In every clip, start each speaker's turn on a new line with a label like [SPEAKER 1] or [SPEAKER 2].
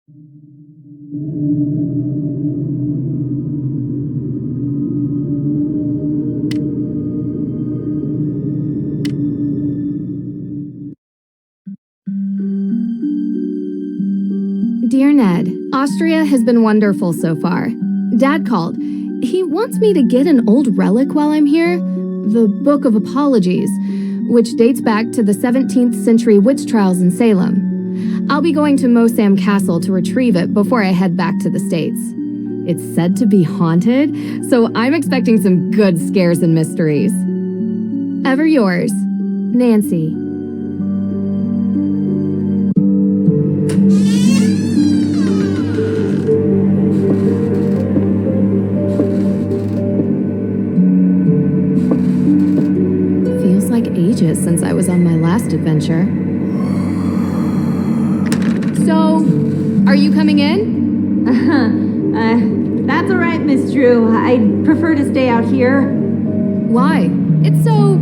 [SPEAKER 1] Dear Ned, Austria has been wonderful so far. Dad called. He wants me to get an old relic while I'm here, the Book of Apologies, which dates back to the 17th century witch trials in Salem. I'll be going to Mosam Castle to retrieve it before I head back to the States. It's said to be haunted, so I'm expecting some good scares and mysteries. Ever yours, Nancy. Feels like ages since I was on my last adventure. So, are you coming in?
[SPEAKER 2] That's all right, Miss Drew. I'd prefer to stay out here.
[SPEAKER 1] Why? It's so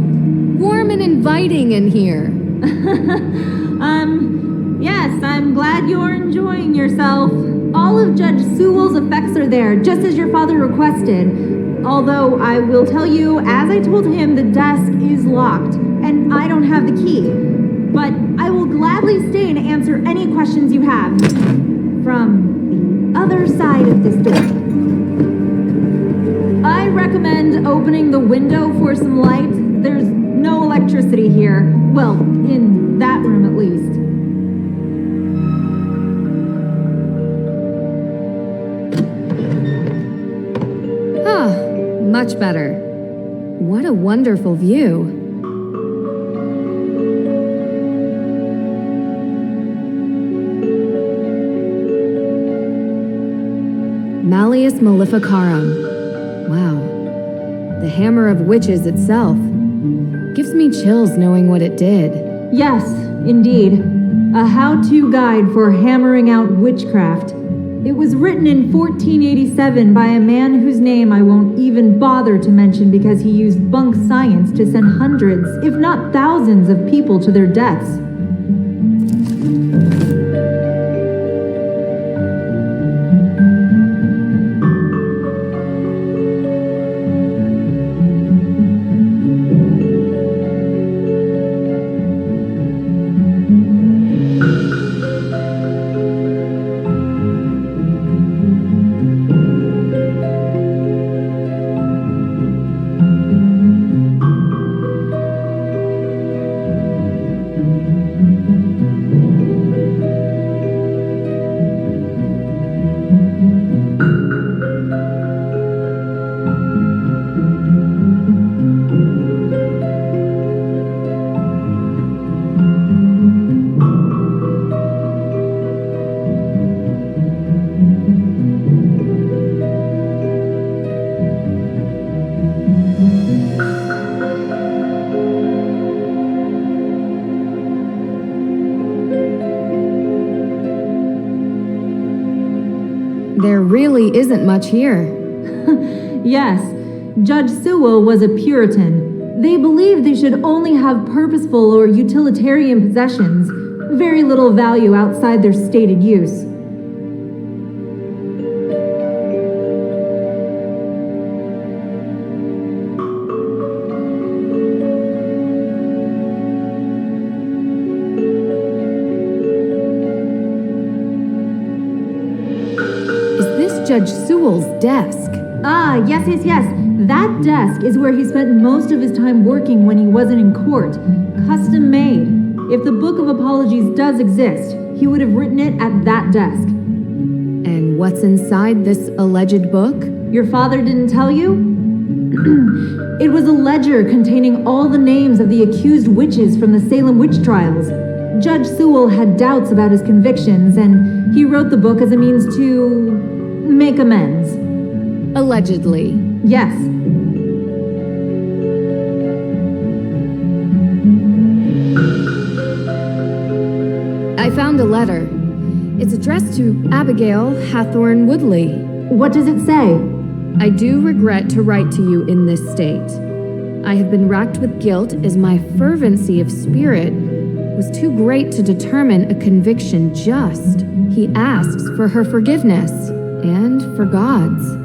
[SPEAKER 1] warm and inviting in here.
[SPEAKER 2] Yes, I'm glad you're enjoying yourself. All of Judge Sewell's effects are there, just as your father requested. Although, I will tell you, as I told him, the desk is locked, and I don't have the key. But I will gladly stay and answer any questions you have. From the other side of this door. I recommend opening the window for some light. There's no electricity here. Well, in that room at least.
[SPEAKER 1] Ah, much better. What a wonderful view. Malleus Maleficarum. Wow. The Hammer of Witches itself. Gives me chills knowing what it did.
[SPEAKER 2] Yes, indeed. A how-to guide for hammering out witchcraft. It was written in 1487 by a man whose name I won't even bother to mention because he used bunk science to send hundreds, if not thousands, of people to their deaths.
[SPEAKER 1] There really isn't much here.
[SPEAKER 2] Yes, Judge Sewell was a Puritan. They believed they should only have purposeful or utilitarian possessions, very little value outside their stated use.
[SPEAKER 1] Judge Sewell's desk.
[SPEAKER 2] Ah, yes. That desk is where he spent most of his time working when he wasn't in court. Custom made. If the Book of Apologies does exist, he would have written it at that desk.
[SPEAKER 1] And what's inside this alleged book?
[SPEAKER 2] Your father didn't tell you? It was a ledger containing all the names of the accused witches from the Salem witch trials. Judge Sewell had doubts about his convictions, and he wrote the book as a means to make amends.
[SPEAKER 1] Allegedly.
[SPEAKER 2] Yes.
[SPEAKER 1] I found a letter. It's addressed to Abigail Hathorne Woodley.
[SPEAKER 2] What does it say?
[SPEAKER 1] I do regret to write to you in this state. I have been racked with guilt as my fervency of spirit was too great to determine a conviction just. He asks for her forgiveness and for God's.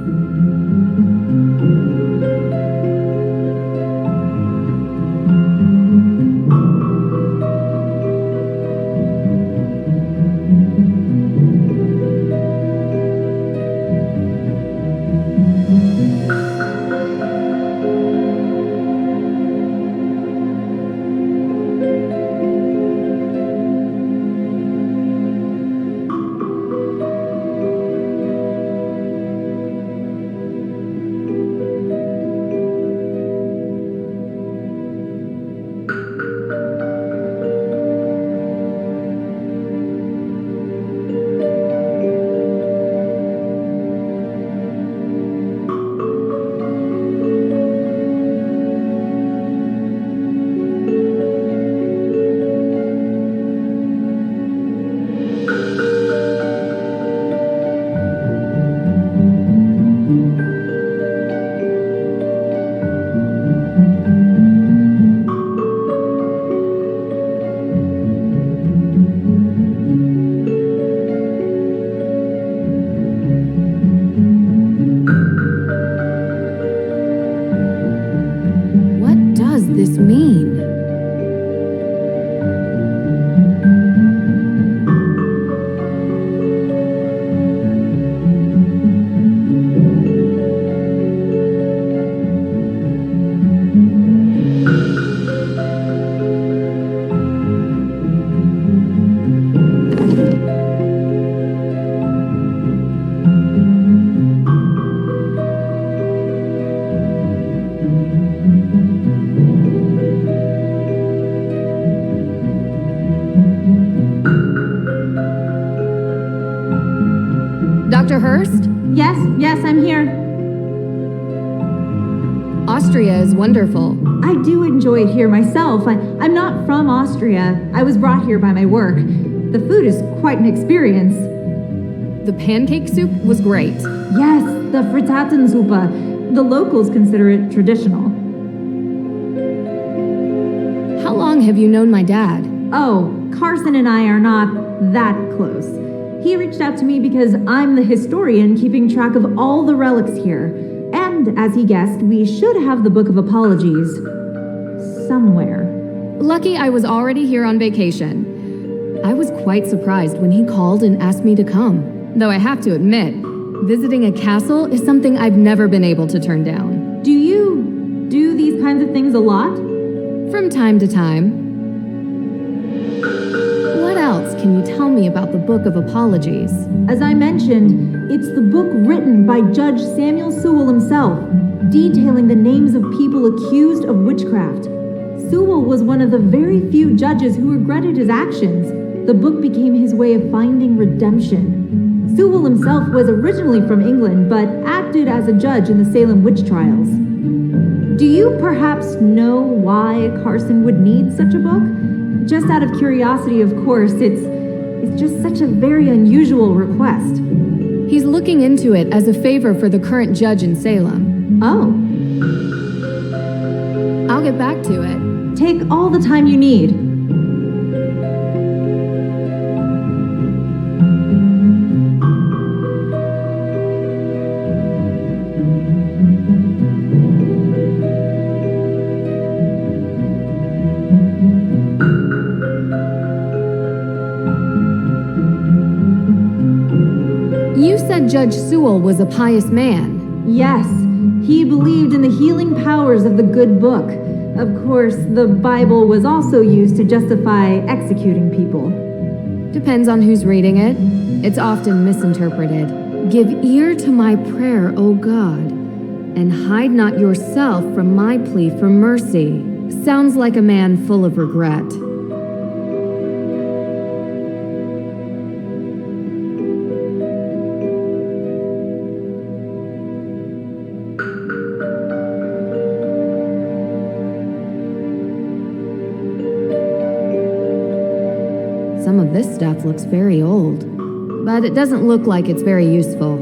[SPEAKER 1] Dr. Hurst?
[SPEAKER 2] Yes, I'm here.
[SPEAKER 1] Austria is wonderful.
[SPEAKER 2] I do enjoy it here myself. I'm not from Austria. I was brought here by my work. The food is quite an experience.
[SPEAKER 1] The pancake soup was great.
[SPEAKER 2] Yes, the Frittatensuppe. The locals consider it traditional.
[SPEAKER 1] How long have you known my dad?
[SPEAKER 2] Oh, Carson and I are not that close. He reached out to me because I'm the historian keeping track of all the relics here. And, as he guessed, we should have the Book of Apologies somewhere.
[SPEAKER 1] Lucky I was already here on vacation. I was quite surprised when he called and asked me to come. Though I have to admit, visiting a castle is something I've never been able to turn down.
[SPEAKER 2] Do you do these kinds of things a lot?
[SPEAKER 1] From time to time. What else can you tell me about the Book of Apologies?
[SPEAKER 2] As I mentioned, it's the book written by Judge Samuel Sewell himself, detailing the names of people accused of witchcraft. Sewell was one of the very few judges who regretted his actions. The book became his way of finding redemption. Sewell himself was originally from England, but acted as a judge in the Salem witch trials. Do you perhaps know why Carson would need such a book? Just out of curiosity, of course, it's just such a very unusual request.
[SPEAKER 1] He's looking into it as a favor for the current judge in Salem.
[SPEAKER 2] Oh.
[SPEAKER 1] I'll get back to it.
[SPEAKER 2] Take all the time you need.
[SPEAKER 1] You said Judge Sewell was a pious man.
[SPEAKER 2] Yes, he believed in the healing powers of the good book. Of course, the Bible was also used to justify executing people.
[SPEAKER 1] Depends on who's reading it. It's often misinterpreted. Give ear to my prayer, O God, and hide not yourself from my plea for mercy. Sounds like a man full of regret. Some of this stuff looks very old, but it doesn't look like it's very useful.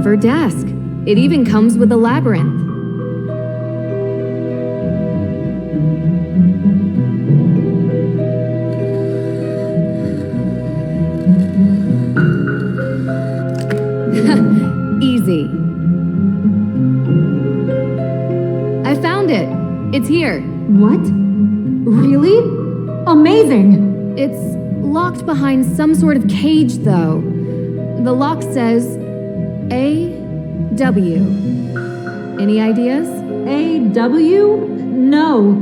[SPEAKER 1] clever desk. It even comes with a labyrinth. Easy. I found it. It's here.
[SPEAKER 2] What? Really? Amazing!
[SPEAKER 1] It's locked behind some sort of cage, though. The lock says A.W. Any ideas?
[SPEAKER 2] A.W.? No.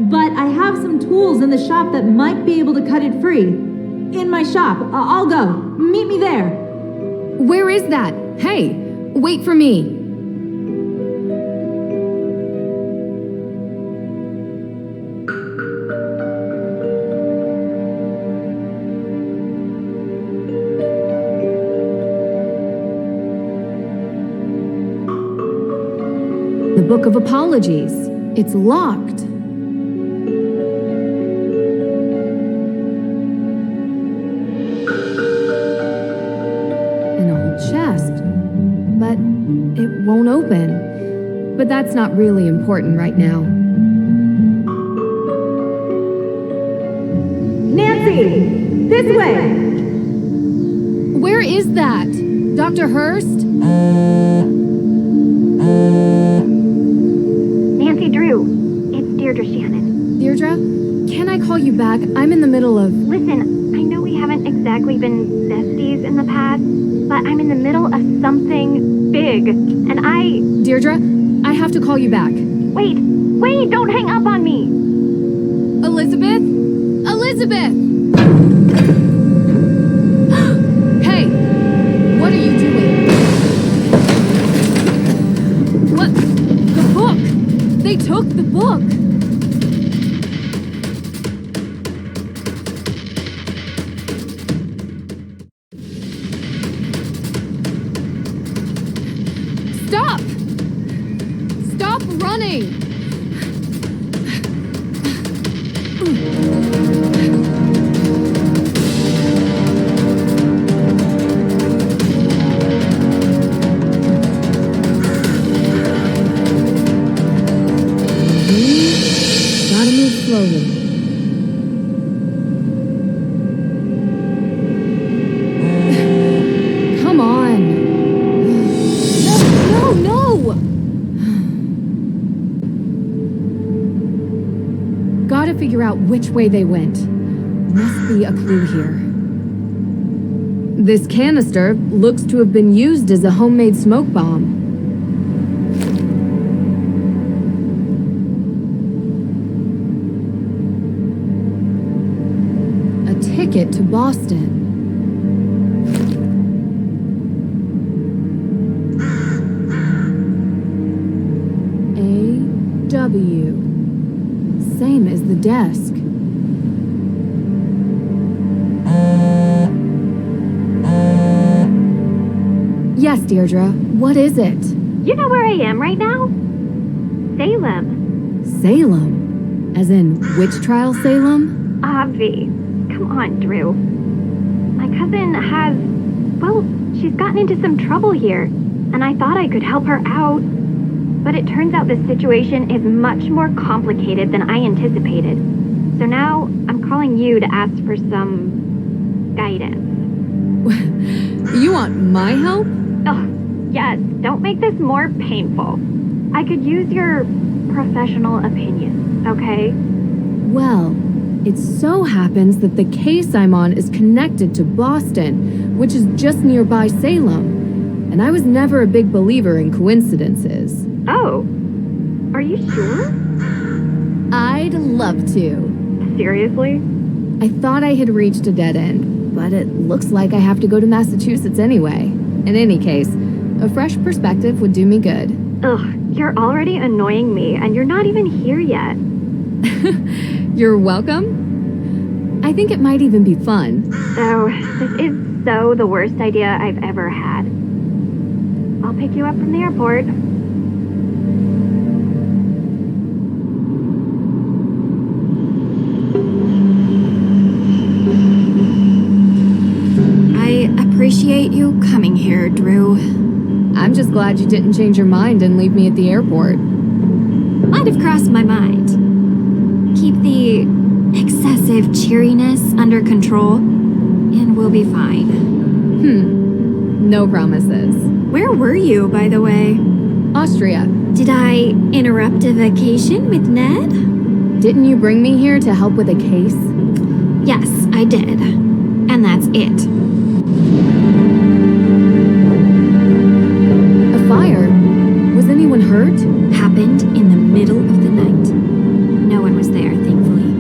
[SPEAKER 2] But I have some tools in the shop that might be able to cut it free. In my shop. I'll go. Meet me there.
[SPEAKER 1] Where is that? Hey, wait for me. The Book of Apologies. It's locked. An old chest. But it won't open. But that's not really important right now.
[SPEAKER 2] Nancy! This way!
[SPEAKER 1] Where is that? Dr. Hurst?
[SPEAKER 3] Nэнsi Дрю, it's Deirdre Shannon.
[SPEAKER 1] Deirdre, can I call you back? I'm in the middle of...
[SPEAKER 3] Listen, I know we haven't exactly been besties in the past, but I'm in the middle of something big, and
[SPEAKER 1] Deirdre, I have to call you back.
[SPEAKER 3] Wait, don't hang up on me!
[SPEAKER 1] Elizabeth? Elizabeth! Hey, what are you doing? What? The book! They took the book! Stop! Stop running! Gotta move slowly. Come on. No! Gotta figure out which way they went. Must be a clue here. This canister looks to have been used as a homemade smoke bomb. A ticket to Boston. A.W. Same as the desk. Yes, Deirdre. What is it?
[SPEAKER 3] You know where I am right now? Salem.
[SPEAKER 1] Salem? As in, witch trial Salem?
[SPEAKER 3] Obvi. Come on, Drew. My cousin has... well, she's gotten into some trouble here, and I thought I could help her out. But it turns out this situation is much more complicated than I anticipated. So now, I'm calling you to ask for some... guidance.
[SPEAKER 1] You want my help?
[SPEAKER 3] Oh, yes, don't make this more painful. I could use your professional opinion, okay?
[SPEAKER 1] Well, it so happens that the case I'm on is connected to Boston, which is just nearby Salem. And I was never a big believer in coincidences.
[SPEAKER 3] Oh, are you sure?
[SPEAKER 1] I'd love to.
[SPEAKER 3] Seriously?
[SPEAKER 1] I thought I had reached a dead end, but it looks like I have to go to Massachusetts anyway. In any case, a fresh perspective would do me good.
[SPEAKER 3] Ugh, you're already annoying me, and you're not even here yet.
[SPEAKER 1] You're welcome. I think it might even be fun.
[SPEAKER 3] Oh, this is so the worst idea I've ever had. I'll pick you up from the airport.
[SPEAKER 4] I appreciate you coming here, Drew.
[SPEAKER 1] I'm just glad you didn't change your mind and leave me at the airport.
[SPEAKER 3] Might have crossed my mind. Keep the excessive cheeriness under control, and we'll be fine.
[SPEAKER 1] No promises.
[SPEAKER 3] Where were you, by the way?
[SPEAKER 1] Austria.
[SPEAKER 3] Did I interrupt a vacation with Ned?
[SPEAKER 1] Didn't you bring me here to help with a case?
[SPEAKER 3] Yes, I did. And that's it.
[SPEAKER 1] A fire? Was anyone hurt?
[SPEAKER 3] Happened in the middle of the night. No one was there, thankfully.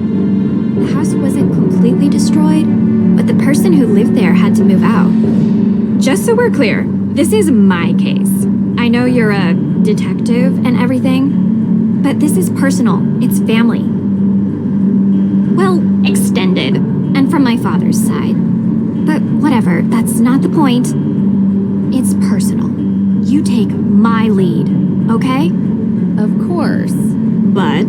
[SPEAKER 3] The house wasn't completely destroyed, but the person who lived there had to move out. Just so we're clear, this is my case. I know you're a detective and everything, but this is personal. It's family. Well, extended, and from my father's side. But whatever, that's not the point. It's personal. You take my lead, okay?
[SPEAKER 1] Of course.
[SPEAKER 3] But?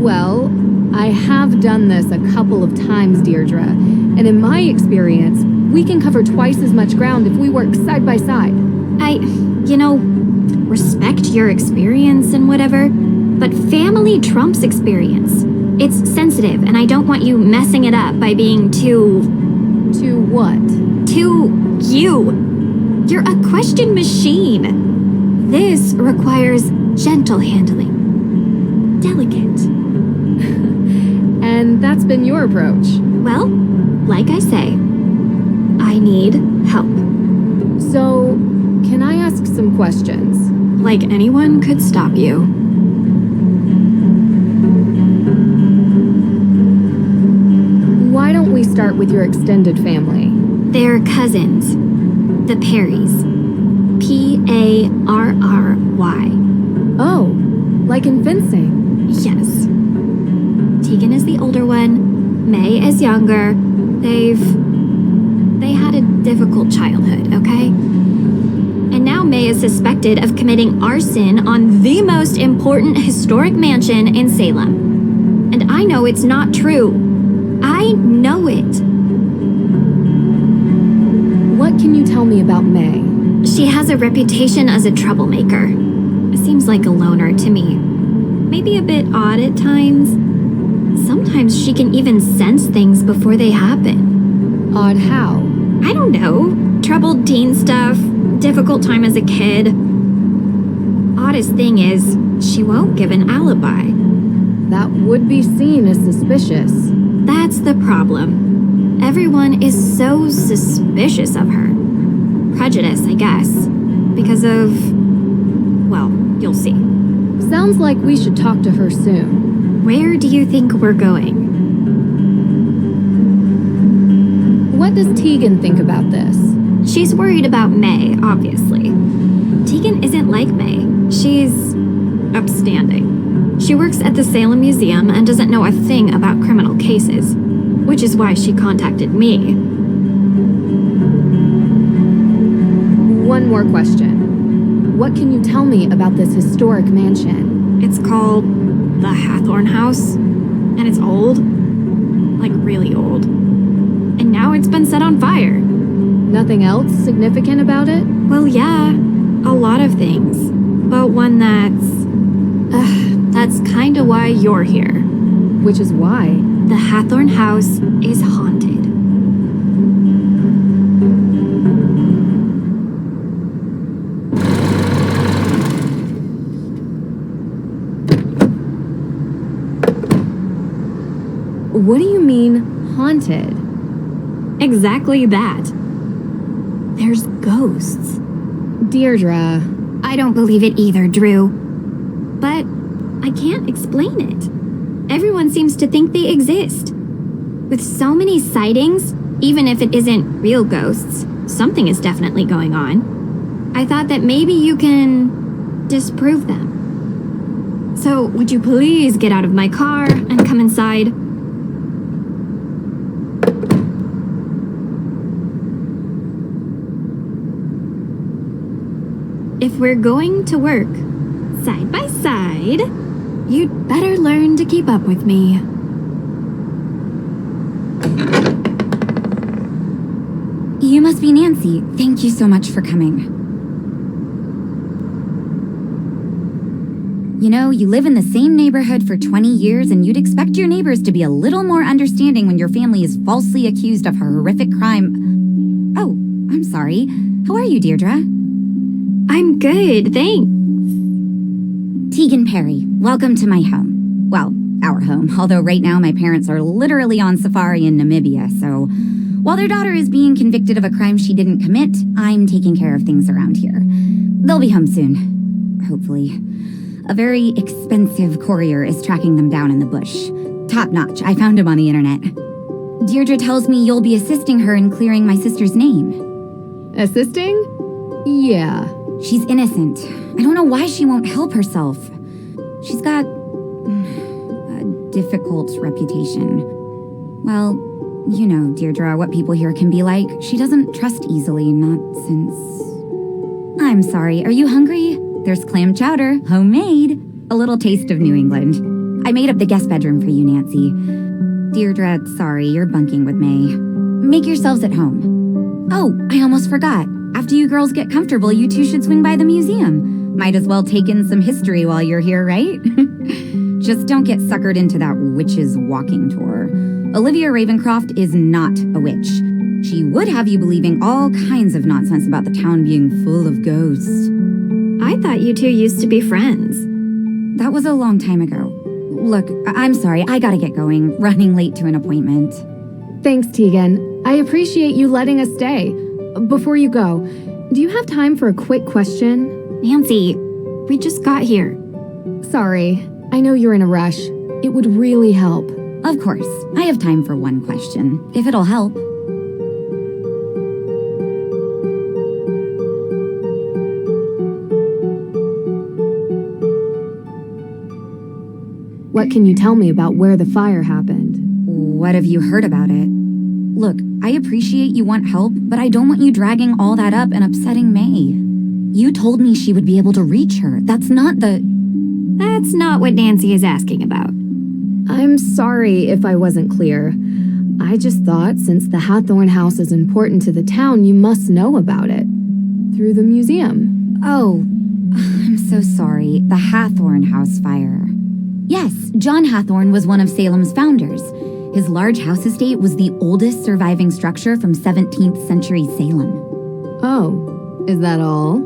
[SPEAKER 1] Well, I have done this a couple of times, Deirdre, and in my experience, we can cover twice as much ground if we work side by side.
[SPEAKER 3] Respect your experience and whatever, but family trumps experience. It's sensitive, and I don't want you messing it up by being too...
[SPEAKER 1] To what?
[SPEAKER 3] Too you. You're a question machine. This requires gentle handling. Delicate.
[SPEAKER 1] And that's been your approach.
[SPEAKER 3] Well, like I say, I need help.
[SPEAKER 1] So, can I ask some questions?
[SPEAKER 3] Like anyone could stop you.
[SPEAKER 1] Why don't we start with your extended family?
[SPEAKER 3] They're cousins. The Perrys. Parry.
[SPEAKER 1] Oh, like in fencing.
[SPEAKER 3] Yes. Tegan is the older one. May is younger. They had a difficult childhood, okay? And now May is suspected of committing arson on the most important historic mansion in Salem. And I know it's not true. I know it.
[SPEAKER 1] What can you tell me about May?
[SPEAKER 3] She has a reputation as a troublemaker. Seems like a loner to me. Maybe a bit odd at times. Sometimes she can even sense things before they happen.
[SPEAKER 1] Odd how?
[SPEAKER 3] I don't know. Troubled teen stuff, difficult time as a kid. Oddest thing is, she won't give an alibi.
[SPEAKER 1] That would be seen as suspicious.
[SPEAKER 3] That's the problem. Everyone is so suspicious of her. Prejudice, I guess. Because of... well, you'll see.
[SPEAKER 1] Sounds like we should talk to her soon.
[SPEAKER 3] Where do you think we're going?
[SPEAKER 1] What does Tegan think about this?
[SPEAKER 3] She's worried about May, obviously. Tegan isn't like May. She's upstanding. She works at the Salem Museum and doesn't know a thing about criminal cases, which is why she contacted me.
[SPEAKER 1] One more question. What can you tell me about this historic mansion?
[SPEAKER 3] It's called the Hathorn House, and it's old. Like really old. And now it's been set on fire.
[SPEAKER 1] Nothing else significant about it?
[SPEAKER 3] Well, yeah, a lot of things. But one that's kinda why you're here.
[SPEAKER 1] Which is why?
[SPEAKER 3] The Hathorn House is haunted.
[SPEAKER 1] What do you mean, haunted?
[SPEAKER 3] Exactly that. There's ghosts.
[SPEAKER 1] Deirdre.
[SPEAKER 3] I don't believe it either, Drew. But I can't explain it. Everyone seems to think they exist. With so many sightings, even if it isn't real ghosts, something is definitely going on. I thought that maybe you can disprove them. So would you please get out of my car and come inside? If we're going to work side by side, you'd better learn to keep up with me.
[SPEAKER 4] You must be Nancy. Thank you so much for coming. You know, you live in the same neighborhood for 20 years and you'd expect your neighbors to be a little more understanding when your family is falsely accused of a horrific crime. Oh, I'm sorry. How are you, Deirdre?
[SPEAKER 3] I'm good, thanks.
[SPEAKER 4] Tegan Perry, welcome to my home. Well, our home, although right now my parents are literally on safari in Namibia, so while their daughter is being convicted of a crime she didn't commit, I'm taking care of things around here. They'll be home soon, hopefully. A very expensive courier is tracking them down in the bush. Top notch, I found him on the internet. Deirdre tells me you'll be assisting her in clearing my sister's name.
[SPEAKER 1] Assisting? Yeah.
[SPEAKER 4] She's innocent. I don't know why she won't help herself. She's got a difficult reputation. Well, you know, Deirdre, what people here can be like. She doesn't trust easily, not since... I'm sorry, are you hungry? There's clam chowder, homemade. A little taste of New England. I made up the guest bedroom for you, Nancy. Deirdre, sorry, you're bunking with May. Make yourselves at home. Oh, I almost forgot. After you girls get comfortable, you two should swing by the museum. Might as well take in some history while you're here, right? Just don't get suckered into that witch's walking tour. Olivia Ravencroft is not a witch. She would have you believing all kinds of nonsense about the town being full of ghosts.
[SPEAKER 3] I thought you two used to be friends.
[SPEAKER 4] That was a long time ago. Look, I'm sorry, I gotta get going. Running late to an appointment.
[SPEAKER 1] Thanks, Tegan. I appreciate you letting us stay. Before you go, do you have time for a quick question?
[SPEAKER 3] Nancy, we just got here.
[SPEAKER 1] Sorry, I know you're in a rush. It would really help.
[SPEAKER 4] Of course, I have time for one question, if it'll help.
[SPEAKER 1] What can you tell me about where the fire happened?
[SPEAKER 4] What have you heard about it? Look, I appreciate you want help, but I don't want you dragging all that up and upsetting May. You told me she would be able to reach her. That's not
[SPEAKER 3] what Nancy is asking about.
[SPEAKER 1] I'm sorry if I wasn't clear. I just thought since the Hathorn house is important to the town, you must know about it. Through the museum.
[SPEAKER 4] Oh, I'm so sorry. The Hathorn house fire. Yes, John Hathorn was one of Salem's founders. His large house estate was the oldest surviving structure from 17th century Salem.
[SPEAKER 1] Oh, is that all?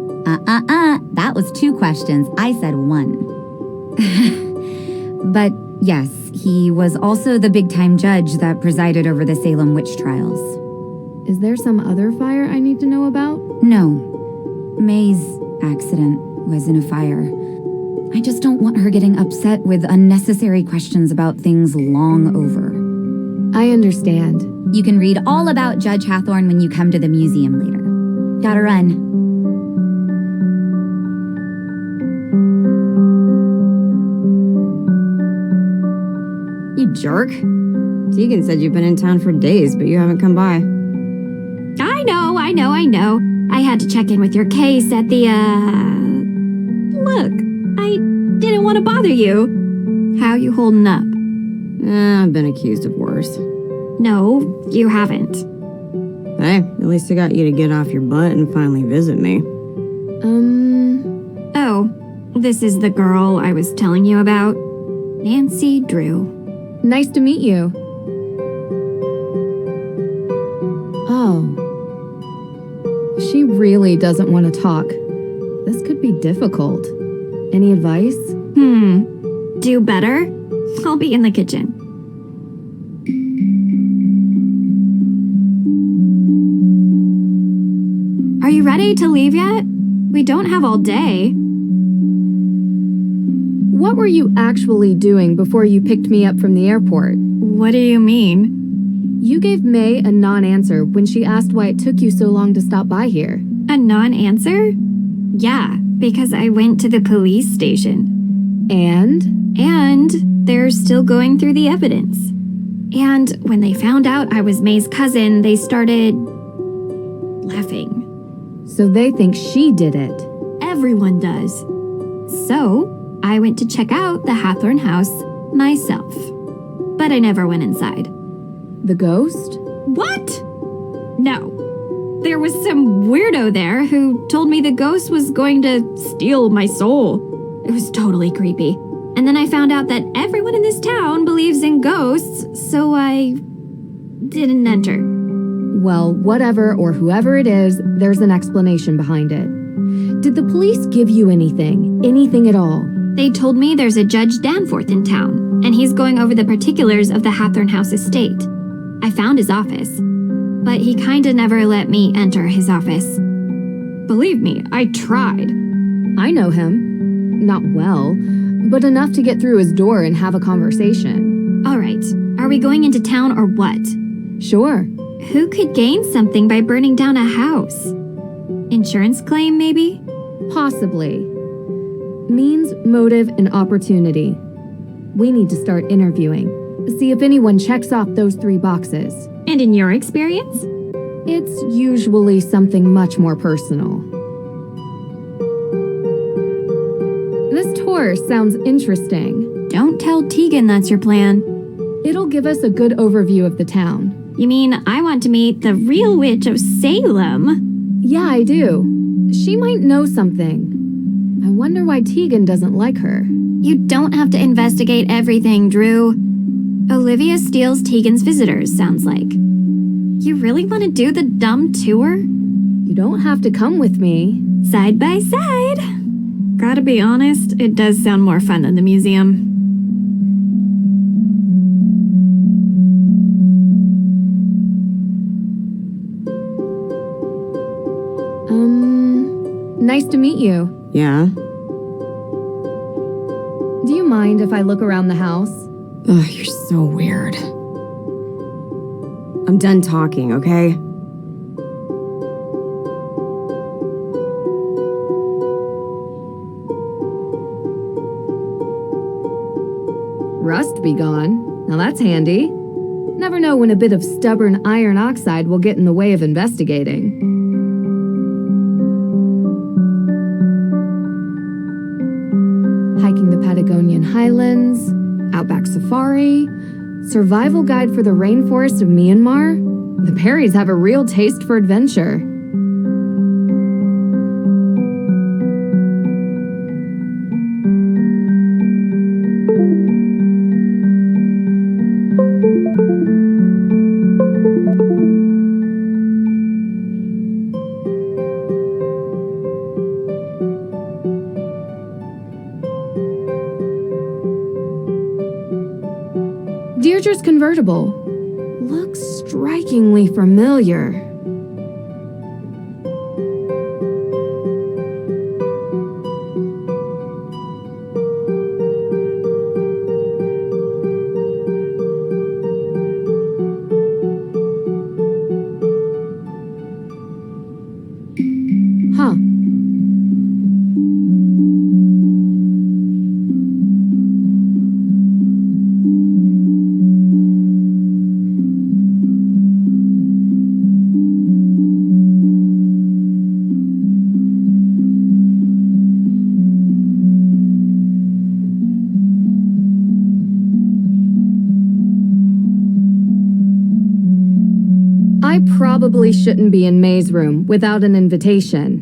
[SPEAKER 4] That was 2 questions. I said 1. But yes, he was also the big-time judge that presided over the Salem witch trials.
[SPEAKER 1] Is there some other fire I need to know about?
[SPEAKER 4] No. May's accident was in a fire. I just don't want her getting upset with unnecessary questions about things long over.
[SPEAKER 1] I understand.
[SPEAKER 4] You can read all about Judge Hathorn when you come to the museum later. Gotta run.
[SPEAKER 5] You jerk. Tegan said you've been in town for days, but you haven't come by.
[SPEAKER 3] I know. I had to check in with your case at the, Look, I didn't want to bother you. How you holding up?
[SPEAKER 5] I've been accused of worse.
[SPEAKER 3] No, you haven't.
[SPEAKER 5] Hey, at least I got you to get off your butt and finally visit me.
[SPEAKER 3] Oh, this is the girl I was telling you about. Nэнsi Дрю.
[SPEAKER 1] Nice to meet you. Oh. She really doesn't want to talk. This could be difficult. Any advice?
[SPEAKER 3] Do better? I'll be in the kitchen. Are you ready to leave yet? We don't have all day.
[SPEAKER 1] What were you actually doing before you picked me up from the airport?
[SPEAKER 3] What do you mean?
[SPEAKER 1] You gave May a non-answer when she asked why it took you so long to stop by here.
[SPEAKER 3] A non-answer? Yeah, because I went to the police station. And they're still going through the evidence. And when they found out I was May's cousin, they started laughing.
[SPEAKER 1] So they think she did it.
[SPEAKER 3] Everyone does. So I went to check out the Hathorn house myself. But I never went inside.
[SPEAKER 1] The ghost?
[SPEAKER 3] What? No. There was some weirdo there who told me the ghost was going to steal my soul. It was totally creepy. And then I found out that everyone in this town believes in ghosts, so I didn't enter.
[SPEAKER 1] Well, whatever or whoever it is, there's an explanation behind it. Did the police give you anything? Anything at all?
[SPEAKER 3] They told me there's a Judge Danforth in town, and he's going over the particulars of the Hathorne House estate. I found his office, but he kinda never let me enter his office. Believe me, I tried.
[SPEAKER 1] I know him. Not well, but enough to get through his door and have a conversation.
[SPEAKER 3] All right, are we going into town or what?
[SPEAKER 1] Sure.
[SPEAKER 3] Who could gain something by burning down a house? Insurance claim, maybe?
[SPEAKER 1] Possibly. Means, motive, and opportunity. We need to start interviewing. See if anyone checks off those 3 boxes.
[SPEAKER 3] And in your experience?
[SPEAKER 1] It's usually something much more personal. This tour sounds interesting.
[SPEAKER 3] Don't tell Tegan that's your plan.
[SPEAKER 1] It'll give us a good overview of the town.
[SPEAKER 3] You mean I want to meet the real witch of Salem?
[SPEAKER 1] Yeah, I do. She might know something. I wonder why Tegan doesn't like her.
[SPEAKER 3] You don't have to investigate everything, Drew. Olivia steals Tegan's visitors, sounds like. You really want to do the dumb tour?
[SPEAKER 1] You don't have to come with me.
[SPEAKER 3] Side by side. Gotta be honest, it does sound more fun than the museum.
[SPEAKER 1] Nice to meet you.
[SPEAKER 5] Yeah?
[SPEAKER 1] Do you mind if I look around the house?
[SPEAKER 5] Ugh, you're so weird. I'm done talking, okay?
[SPEAKER 1] Rust be gone. Now that's handy. Never know when a bit of stubborn iron oxide will get in the way of investigating. Hiking the Patagonian highlands, outback safari, survival guide for the rainforest of Myanmar. The Perrys have a real taste for adventure. Deirdre's convertible looks strikingly familiar. Huh. I probably shouldn't be in May's room without an invitation.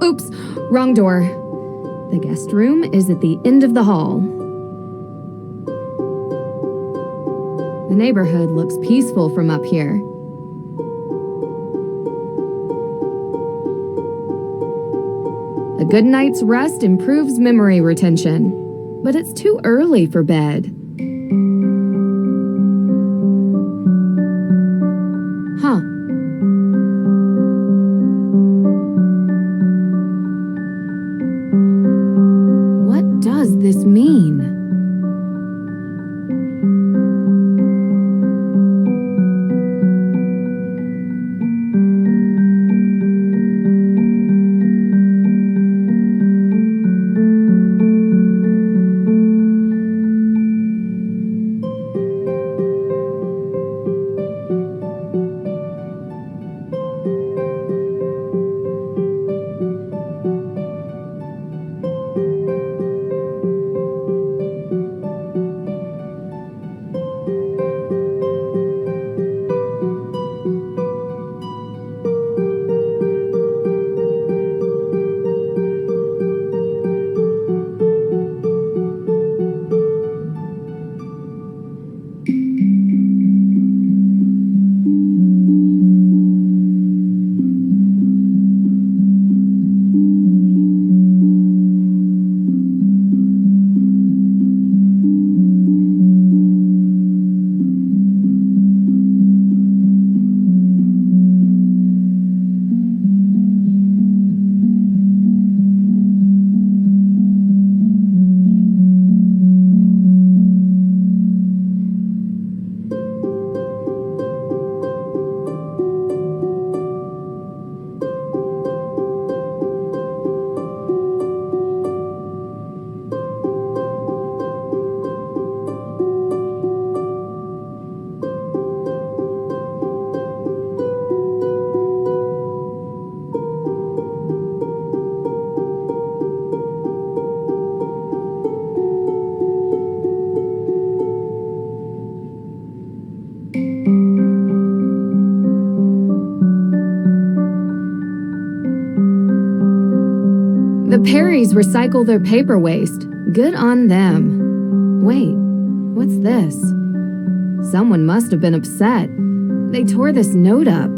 [SPEAKER 1] Oops, wrong door. The guest room is at the end of the hall. The neighborhood looks peaceful from up here. A good night's rest improves memory retention, but it's too early for bed. Huh. What does this mean? Perrys recycle their paper waste. Good on them. Wait, what's this? Someone must have been upset. They tore this note up.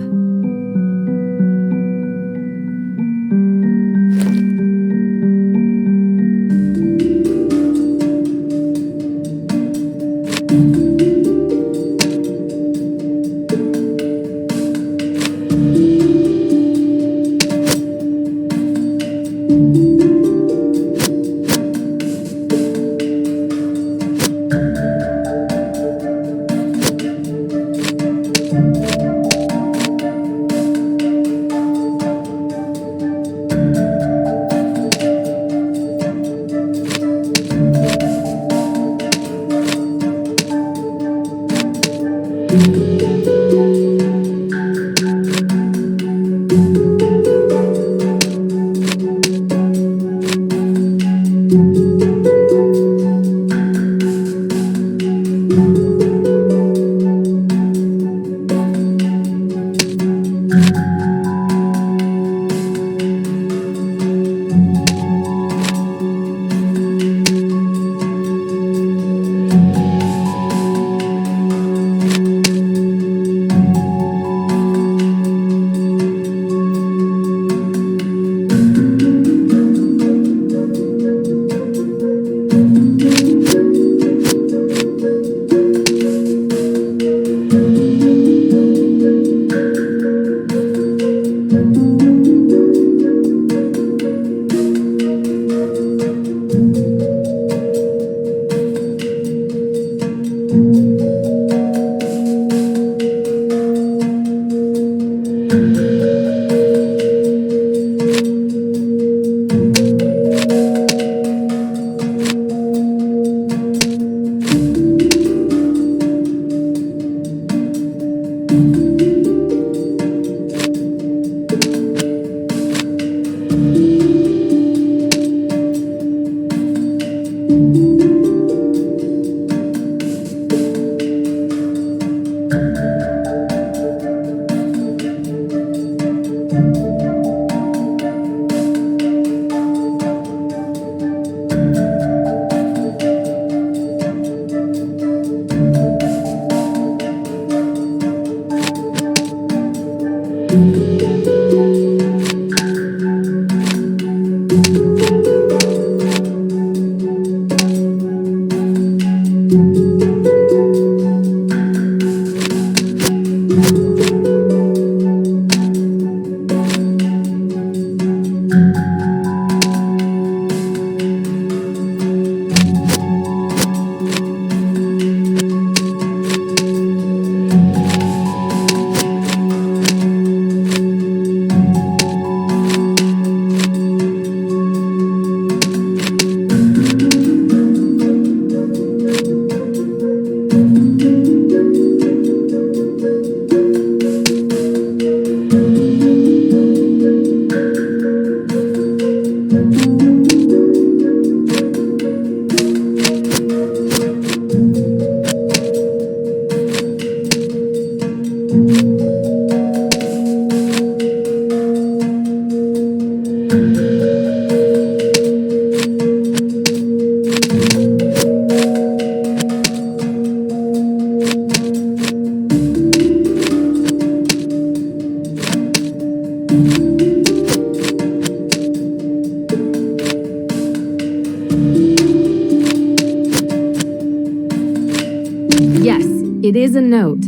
[SPEAKER 1] It is a note,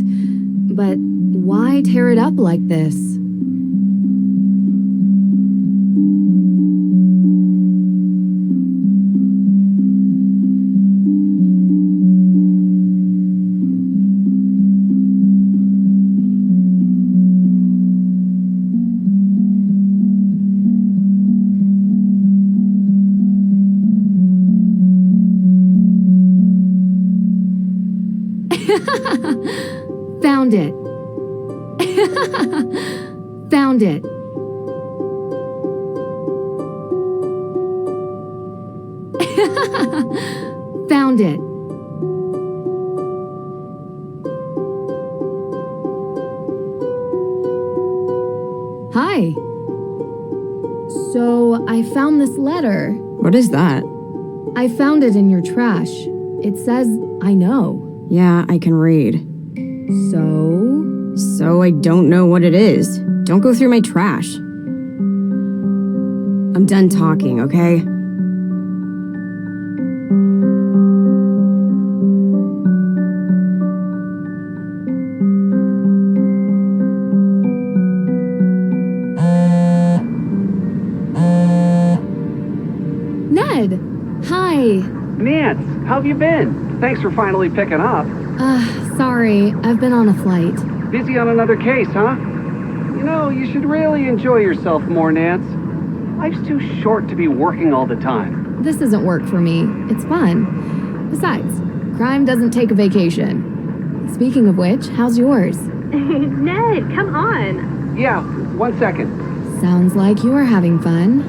[SPEAKER 1] but why tear it up like this? Found it. Found it. Found it. Hi. So, I found this letter.
[SPEAKER 5] What is that?
[SPEAKER 1] I found it in your trash. It says, I know.
[SPEAKER 5] Yeah, I can read. So I don't know what it is. Don't go through my trash. I'm done talking, okay?
[SPEAKER 1] Ned! Hi!
[SPEAKER 6] Nance, how have you been? Thanks for finally picking up.
[SPEAKER 1] Sorry, I've been on a flight.
[SPEAKER 6] Busy on another case, huh? You know, you should really enjoy yourself more, Nance. Life's too short to be working all the time.
[SPEAKER 1] This doesn't work for me. It's fun. Besides, crime doesn't take a vacation. Speaking of which, how's yours?
[SPEAKER 3] Ned, come on.
[SPEAKER 6] Yeah, 1 second.
[SPEAKER 1] Sounds like you're having fun.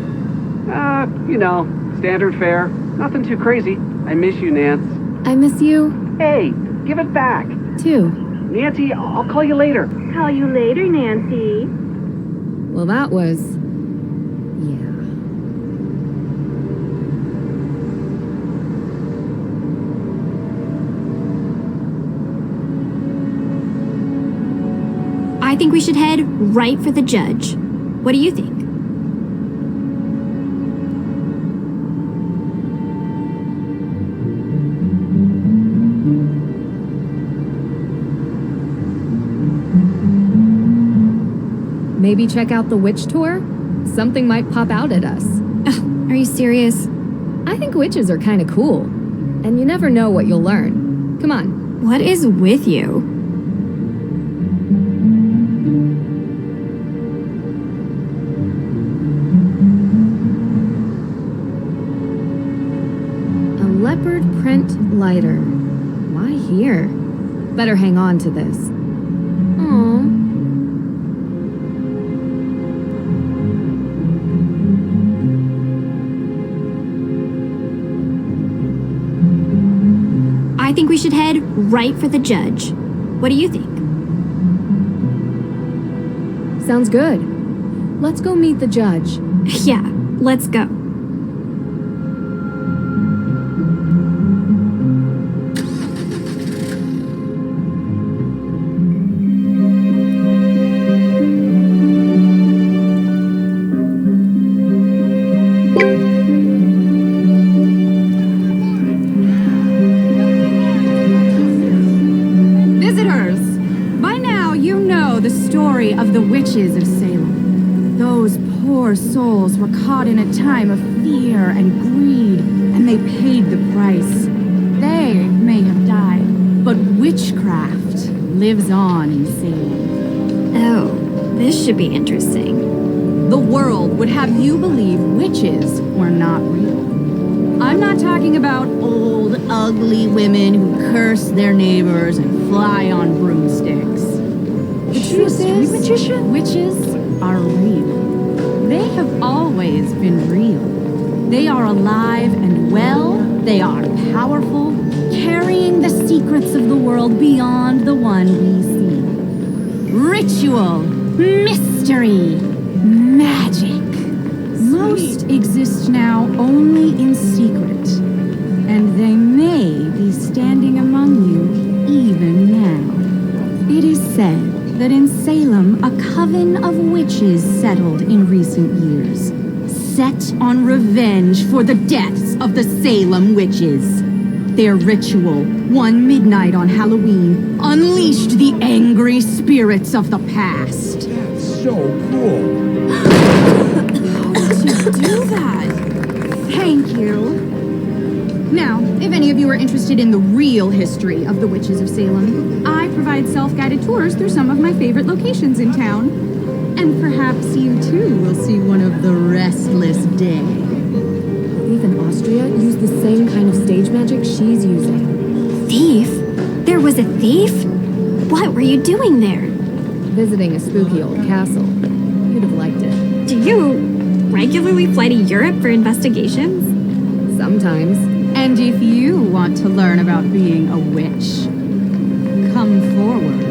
[SPEAKER 6] You know, standard fare. Nothing too crazy. I miss you, Nance.
[SPEAKER 1] I miss you,
[SPEAKER 6] Hey, give it back.
[SPEAKER 1] too.
[SPEAKER 6] Nancy, I'll call you later.
[SPEAKER 3] Call you later, Nancy.
[SPEAKER 1] Well, that was... yeah.
[SPEAKER 7] I think we should head right for the judge. What do you think?
[SPEAKER 1] Maybe check out the witch tour? Something might pop out at us.
[SPEAKER 7] Are you serious?
[SPEAKER 1] I think witches are kind of cool. And you never know what you'll learn. Come on.
[SPEAKER 7] What is with you?
[SPEAKER 1] A leopard print lighter. Why here? Better hang on to this. Aww.
[SPEAKER 7] I think we should head right for the judge. What do you think?
[SPEAKER 1] Sounds good. Let's go meet the judge.
[SPEAKER 7] Yeah, let's go.
[SPEAKER 8] Of the witches of Salem. Those poor souls were caught in a time of fear and greed, and they paid the price. They may have died, but witchcraft lives on in Salem.
[SPEAKER 7] Oh, this should be interesting.
[SPEAKER 8] The world would have you believe witches were not real. I'm not talking about old, ugly women who curse their neighbors and fly on broomsticks. The truth is, witches are real. They have always been real. They are alive and well. They are powerful, carrying the secrets of the world beyond the one we see. Ritual, mystery, magic. Most exist now only in secret, and they may be standing among you even now. It is said that in Salem, a coven of witches settled in recent years, set on revenge for the deaths of the Salem witches. Their ritual, one midnight on Halloween, unleashed the angry spirits of the past.
[SPEAKER 9] That's so cool.
[SPEAKER 8] How did you do that? Thank you. Now, if any of you are interested in the real history of the witches of Salem, I provide self-guided tours through some of my favorite locations in town. And perhaps you too will see one of the restless dead.
[SPEAKER 1] Thief in Austria used the same kind of stage magic she's using.
[SPEAKER 7] Thief? There was a thief? What were you doing there?
[SPEAKER 1] Visiting a spooky old castle. You'd have liked it.
[SPEAKER 7] Do you regularly fly to Europe for investigations?
[SPEAKER 1] Sometimes.
[SPEAKER 8] And if you want to learn about being a witch, come forward.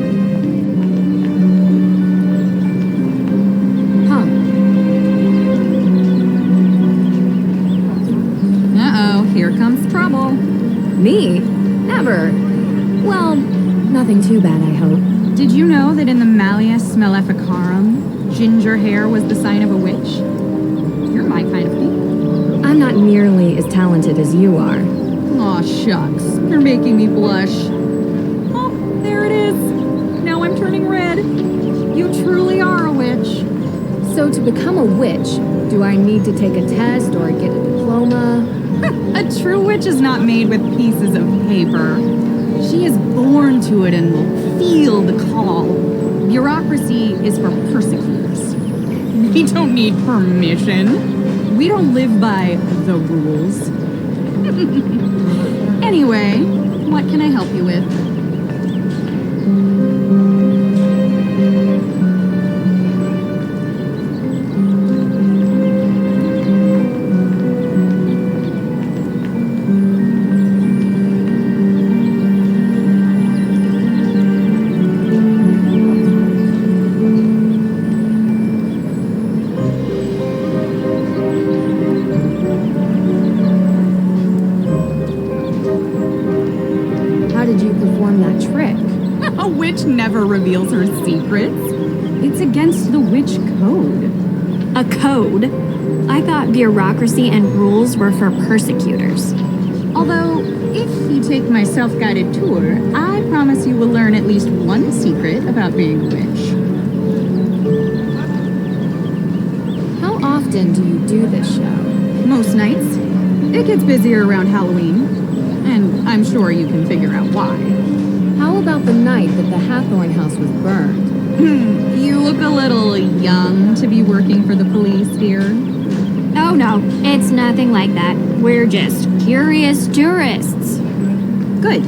[SPEAKER 1] Me? Never. Well, nothing too bad, I hope.
[SPEAKER 8] Did you know that in the Malleus Maleficarum, ginger hair was the sign of a witch? You're my kind of thing.
[SPEAKER 1] I'm not nearly as talented as you are.
[SPEAKER 8] Aw, shucks. You're making me blush. Oh, there it is. Now I'm turning red. You truly are a witch.
[SPEAKER 1] So to become a witch, do I need to take a test or get a diploma?
[SPEAKER 8] A true witch is not made with pieces of paper. She is born to it and will feel the call. Bureaucracy is for persecutors. We don't need permission. We don't live by the rules. Anyway, what can I help you with? Never reveals her secrets. It's against the witch code.
[SPEAKER 7] A code? I thought bureaucracy and rules were for persecutors.
[SPEAKER 8] Although, if you take my self-guided tour, I promise you will learn at least one secret about being a witch.
[SPEAKER 1] How often do you do this show?
[SPEAKER 8] Most nights. It gets busier around Halloween. And I'm sure you can figure out why.
[SPEAKER 1] How about the night that the Hathorn house was burned?
[SPEAKER 8] You look a little young to be working for the police, dear.
[SPEAKER 7] Oh no, it's nothing like that. We're just curious tourists.
[SPEAKER 8] Good.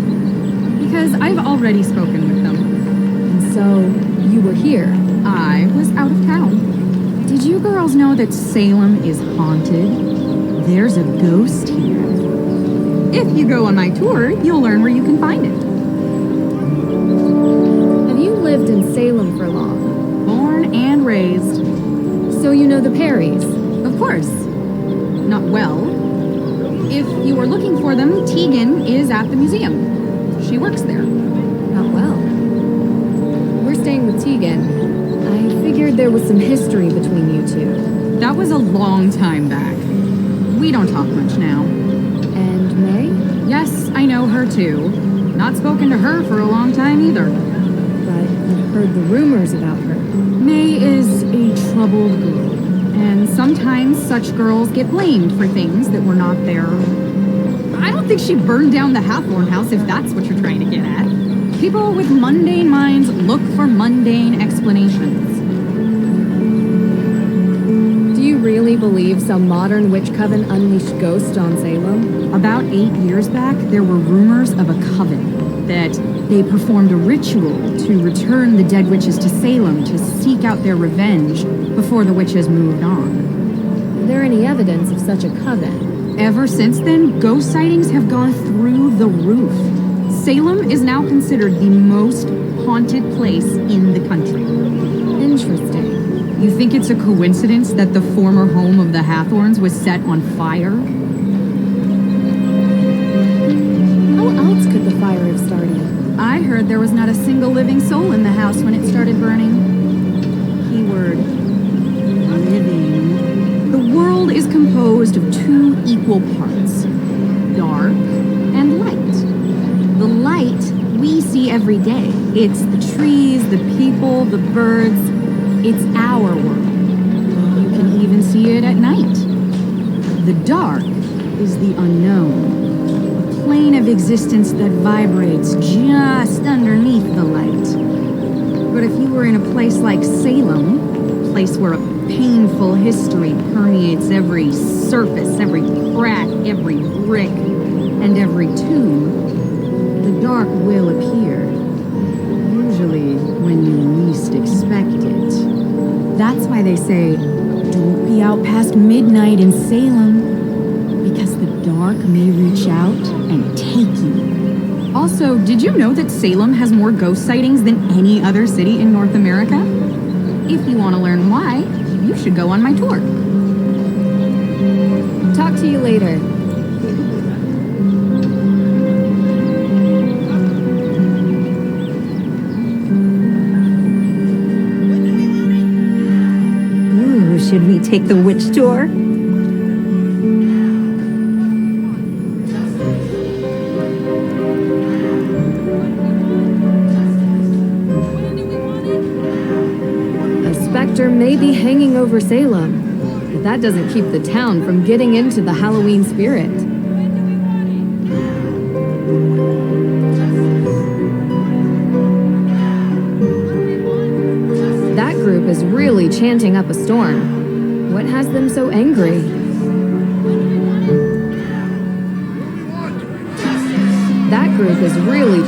[SPEAKER 8] Because I've already spoken with them.
[SPEAKER 1] And so, you were here?
[SPEAKER 8] I was out of town. Did you girls know that Salem is haunted? There's a ghost here. If you go on my tour, you'll learn where you can find it.
[SPEAKER 1] Lived in Salem for long.
[SPEAKER 8] Born and raised.
[SPEAKER 1] So you know the Perrys?
[SPEAKER 8] Of course. Not well. If you were looking for them, Tegan is at the museum. She works there.
[SPEAKER 1] Not well. We're staying with Tegan. I figured there was some history between you two.
[SPEAKER 8] That was a long time back. We don't talk much now.
[SPEAKER 1] And May?
[SPEAKER 8] Yes, I know her too. Not spoken to her for a long time either.
[SPEAKER 1] I've heard the rumors about her.
[SPEAKER 8] May is a troubled girl, and sometimes such girls get blamed for things that were not there. I don't think she burned down the Hathorn house, if that's what you're trying to get at. People with mundane minds look for mundane explanations.
[SPEAKER 1] Do you really believe some modern witch coven unleashed ghosts on Salem?
[SPEAKER 8] About 8 years back, there were rumors of a coven that they performed a ritual to return the dead witches to Salem to seek out their revenge before the witches moved on.
[SPEAKER 1] Is there any evidence of such a coven?
[SPEAKER 8] Ever since then, ghost sightings have gone through the roof. Salem is now considered the most haunted place in the country.
[SPEAKER 1] Interesting.
[SPEAKER 8] You think it's a coincidence that the former home of the Hathorns was set on fire?
[SPEAKER 1] How else could the fire have started?
[SPEAKER 8] I heard there was not a single living soul in the house when it started burning. Keyword, living. The world is composed of two equal parts, dark and light. The light we see every day. It's the trees, the people, the birds. It's our world. You can even see it at night. The dark is the unknown. Plane of existence that vibrates just underneath the light. But if you were in a place like Salem, a place where a painful history permeates every surface, every crack, every brick, and every tomb, the dark will appear. Usually when you least expect it. That's why they say, don't be out past midnight in Salem, because the dark may reach out and take you. Also, did you know that Salem has more ghost sightings than any other city in North America? If you want to learn why, you should go on my tour.
[SPEAKER 1] Talk to you later.
[SPEAKER 5] So should we take the witch tour?
[SPEAKER 1] May be hanging over Salem, but that doesn't keep the town from getting into the Halloween spirit. That group is really chanting up a storm. What has them so angry? That group is really...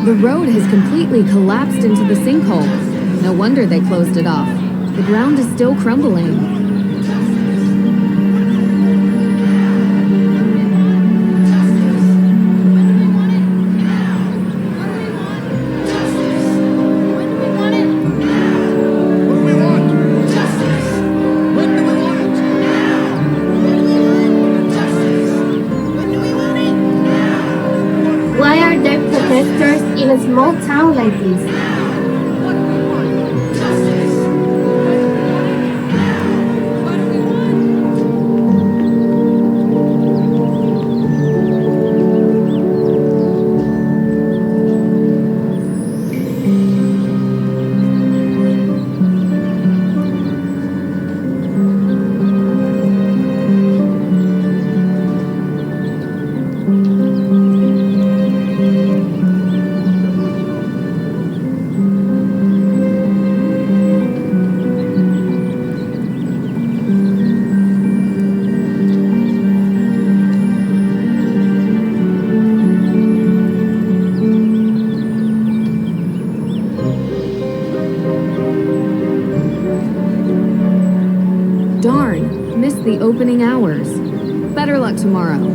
[SPEAKER 1] The road has completely collapsed into the sinkhole. No wonder they closed it off. The ground is still crumbling.
[SPEAKER 10] In a small town like this. Darn, missed the opening hours. Better luck tomorrow.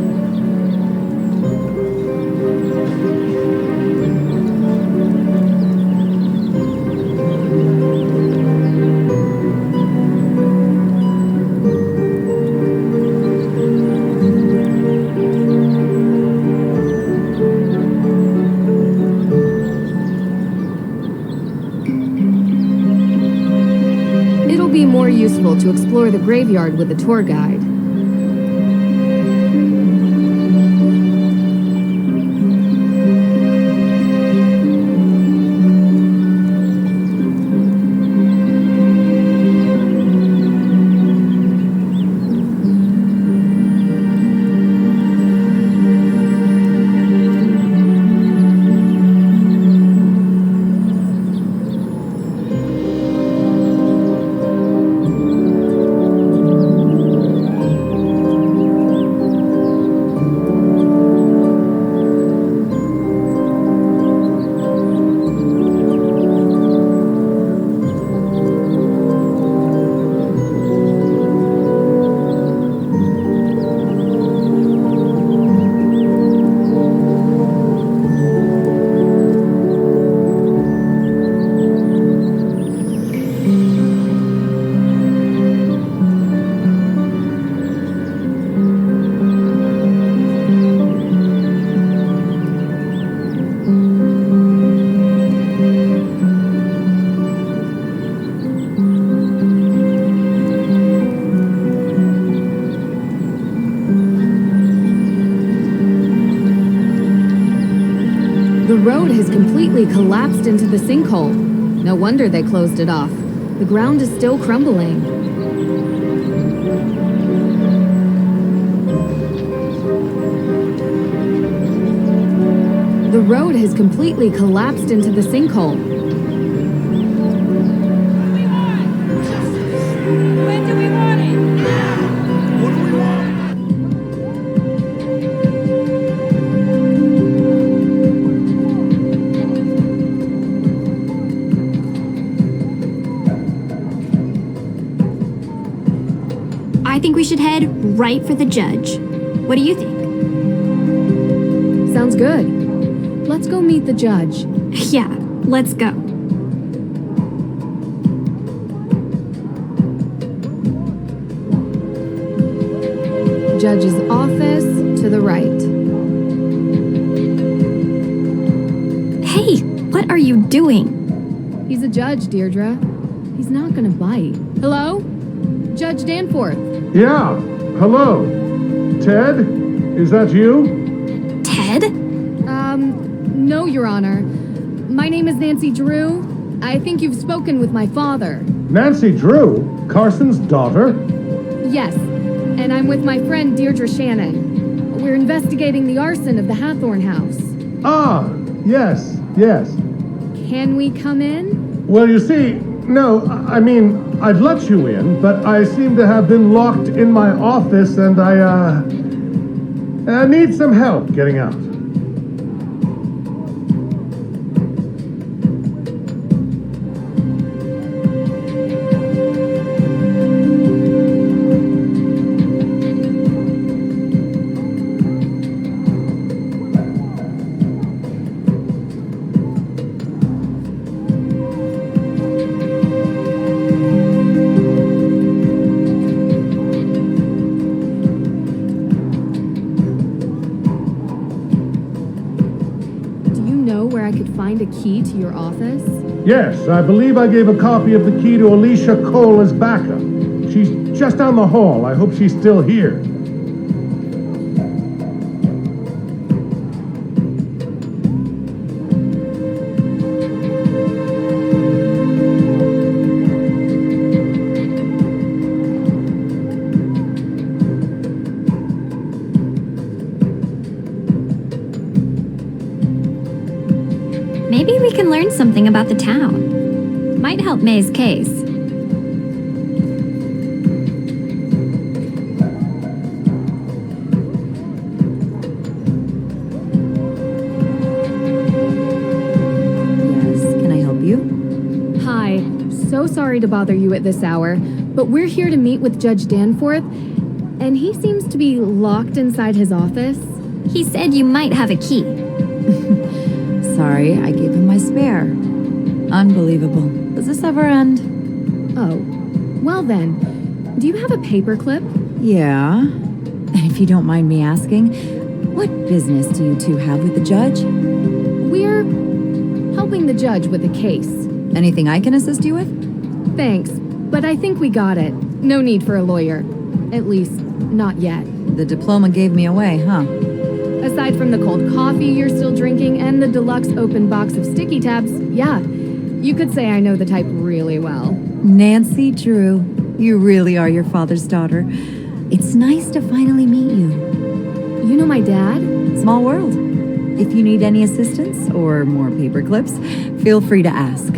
[SPEAKER 10] More useful to explore the graveyard with a tour guide. The road has completely collapsed into the sinkhole. No wonder they closed it off. The ground is still crumbling. The road has completely collapsed into the sinkhole.
[SPEAKER 8] When do we want it?
[SPEAKER 9] What do we want?
[SPEAKER 7] I think we should head right for the judge. What do you think?
[SPEAKER 1] Sounds good. Let's go meet the judge.
[SPEAKER 7] Yeah, let's go.
[SPEAKER 1] Judge's office to the right.
[SPEAKER 7] Hey, what are you doing?
[SPEAKER 1] He's a judge, Deirdre. He's not gonna bite. Hello? Judge Danforth.
[SPEAKER 9] Yeah, hello. Ted? Is that you?
[SPEAKER 7] Ted?
[SPEAKER 1] No, Your Honor. My name is Nэнsi Дрю. I think you've spoken with my father.
[SPEAKER 9] Nэнsi Дрю? Carson's daughter?
[SPEAKER 1] Yes, and I'm with my friend Deirdre Shannon. We're investigating the arson of the Hathorn house.
[SPEAKER 9] Ah, yes, yes.
[SPEAKER 1] Can we come in?
[SPEAKER 9] Well, you see, no, I mean, I'd let you in, but I seem to have been locked in my office and I need some help getting out.
[SPEAKER 1] Find a key to your office?
[SPEAKER 9] Yes, I believe I gave a copy of the key to Alicia Cole as backup. She's just down the hall. I hope she's still here.
[SPEAKER 7] Maybe we can learn something about the town. Might help May's case.
[SPEAKER 5] Yes, can I help you?
[SPEAKER 1] Hi, so sorry to bother you at this hour, but we're here to meet with Judge Danforth, and he seems to be locked inside his office.
[SPEAKER 7] He said you might have a key.
[SPEAKER 5] Sorry, I gave him my spare. Unbelievable. Does this ever end?
[SPEAKER 1] Oh, well then, do you have a paperclip?
[SPEAKER 5] Yeah. And if you don't mind me asking, what business do you two have with the judge?
[SPEAKER 1] We're helping the judge with a case.
[SPEAKER 5] Anything I can assist you with?
[SPEAKER 1] Thanks, but I think we got it. No need for a lawyer. At least, not yet.
[SPEAKER 5] The diploma gave me away, huh?
[SPEAKER 1] Aside from the cold coffee you're still drinking and the deluxe open box of sticky tabs, yeah, you could say I know the type really well.
[SPEAKER 5] Nэнsi Дрю, you really are your father's daughter. It's nice to finally meet you.
[SPEAKER 1] You know my dad?
[SPEAKER 5] Small world. If you need any assistance or more paper clips, feel free to ask.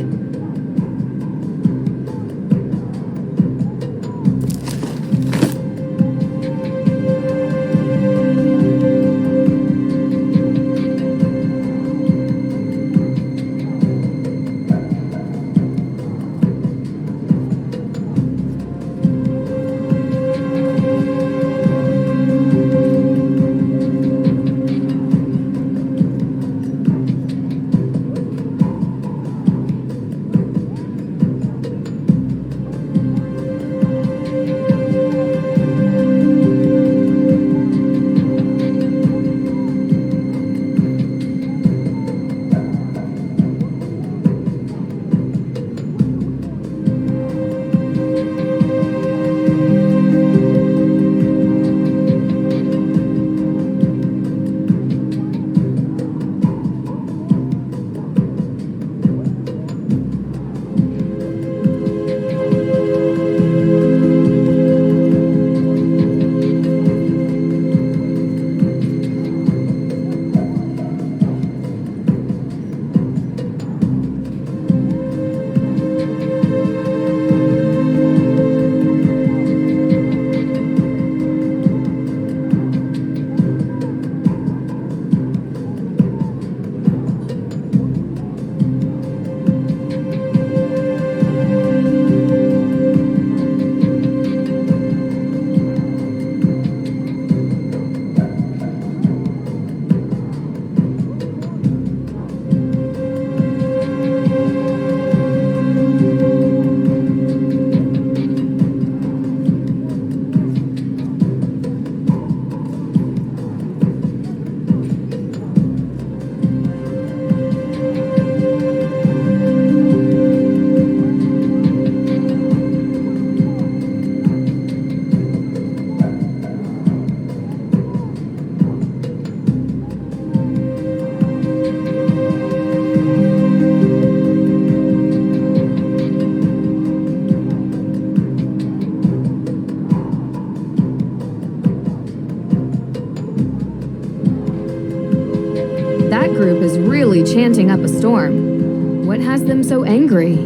[SPEAKER 1] chanting up a storm. What has them so angry?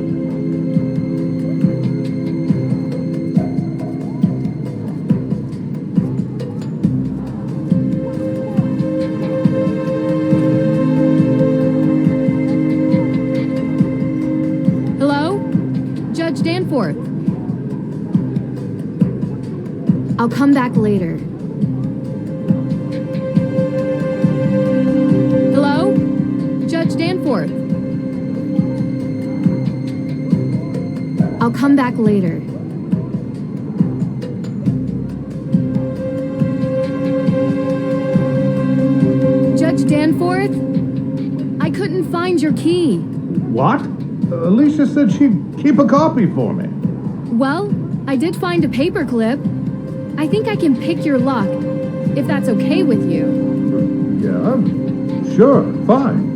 [SPEAKER 1] Hello? Judge Danforth. I'll come back later. Hello? Judge Danforth. I'll come back later. Judge Danforth? I couldn't find your key.
[SPEAKER 9] What? Alicia said she'd keep a copy for me.
[SPEAKER 1] Well, I did find a paperclip. I think I can pick your lock, if that's okay with you.
[SPEAKER 9] Yeah, sure, fine.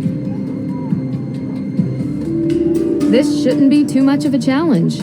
[SPEAKER 1] This shouldn't be too much of a challenge.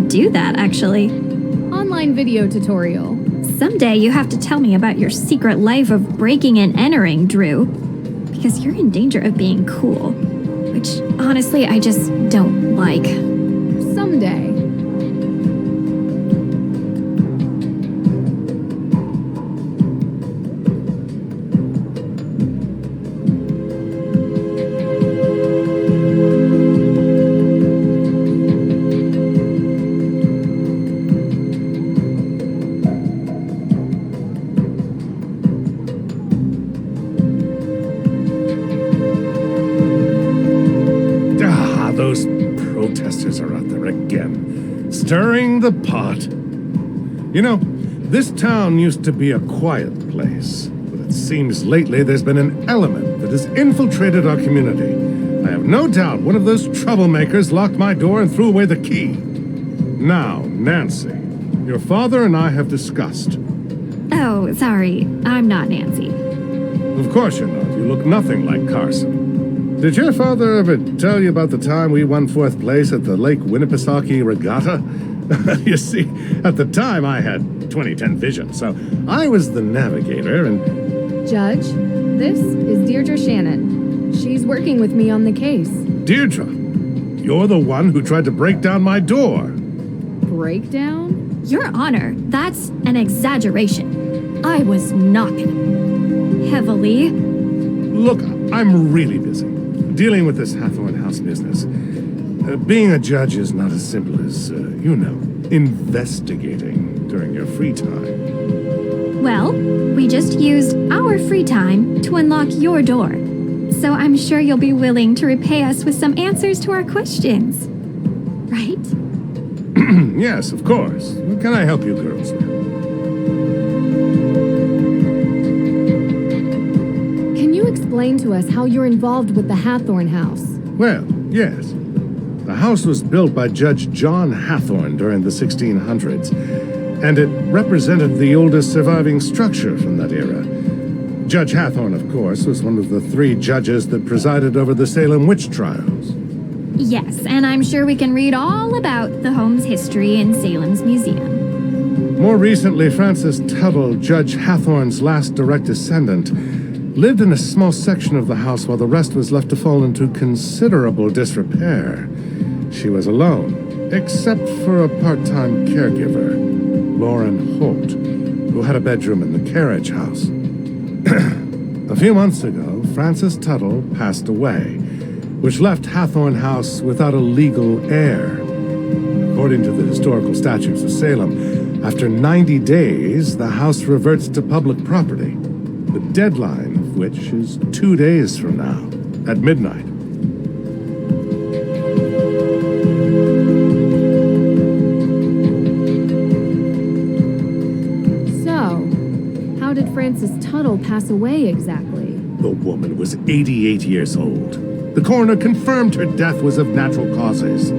[SPEAKER 7] Do that, actually.
[SPEAKER 1] Online video tutorial.
[SPEAKER 7] Someday you have to tell me about your secret life of breaking and entering, Drew. Because you're in danger of being cool. Which, honestly, I just don't like.
[SPEAKER 1] Someday.
[SPEAKER 9] Stirring the pot. You know, this town used to be a quiet place, but it seems lately there's been an element that has infiltrated our community. I have no doubt one of those troublemakers locked my door and threw away the key. Now, Nancy, your father and I have discussed.
[SPEAKER 7] Oh, sorry. I'm not Nancy.
[SPEAKER 9] Of course you're not. You look nothing like Carson. Did your father ever tell you about the time we won 4th place at the Lake Winnipesaukee Regatta? You see, at the time I had 20/10 vision, so I was the navigator and...
[SPEAKER 1] Judge, this is Deirdre Shannon. She's working with me on the case.
[SPEAKER 9] Deirdre, you're the one who tried to break down my door.
[SPEAKER 1] Break down?
[SPEAKER 7] Your Honor, that's an exaggeration. I was knocking. Heavily.
[SPEAKER 9] Look, I'm really busy. Dealing with this Hathorne House business. Being a judge is not as simple as, investigating during your free time.
[SPEAKER 7] Well, we just used our free time to unlock your door. So I'm sure you'll be willing to repay us with some answers to our questions. Right?
[SPEAKER 9] Yes, of course. What can I help you girls with?
[SPEAKER 1] Can you explain to us how you're involved with the Hathorn house?
[SPEAKER 9] Well, yes. The house was built by Judge John Hathorn during the 1600s, and it represented the oldest surviving structure from that era. Judge Hathorn, of course, was one of the 3 judges that presided over the Salem witch trials.
[SPEAKER 7] Yes, and I'm sure we can read all about the home's history in Salem's museum.
[SPEAKER 9] More recently, Francis Tuttle, Judge Hathorn's last direct descendant, lived in a small section of the house while the rest was left to fall into considerable disrepair. She was alone, except for a part-time caregiver, Lauren Holt, who had a bedroom in the carriage house. A few months ago, Francis Tuttle passed away, which left Hathorn House without a legal heir. According to the historical statutes of Salem, after 90 days, the house reverts to public property, the deadline of which is 2 days from now, at midnight.
[SPEAKER 1] So, how did Francis Tuttle pass away exactly?
[SPEAKER 9] The woman was 88 years old. The coroner confirmed her death was of natural causes.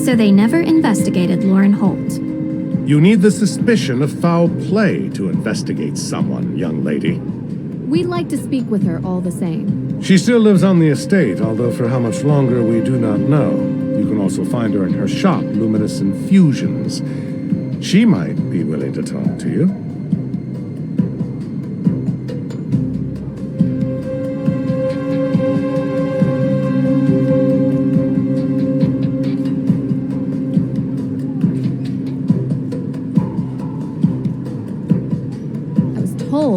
[SPEAKER 7] So they never investigated Lauren Holt.
[SPEAKER 9] You need the suspicion of foul play to investigate someone, young lady.
[SPEAKER 1] We'd like to speak with her all the same.
[SPEAKER 9] She still lives on the estate, although for how much longer we do not know. You can also find her in her shop, Luminous Infusions. She might be willing to talk to you.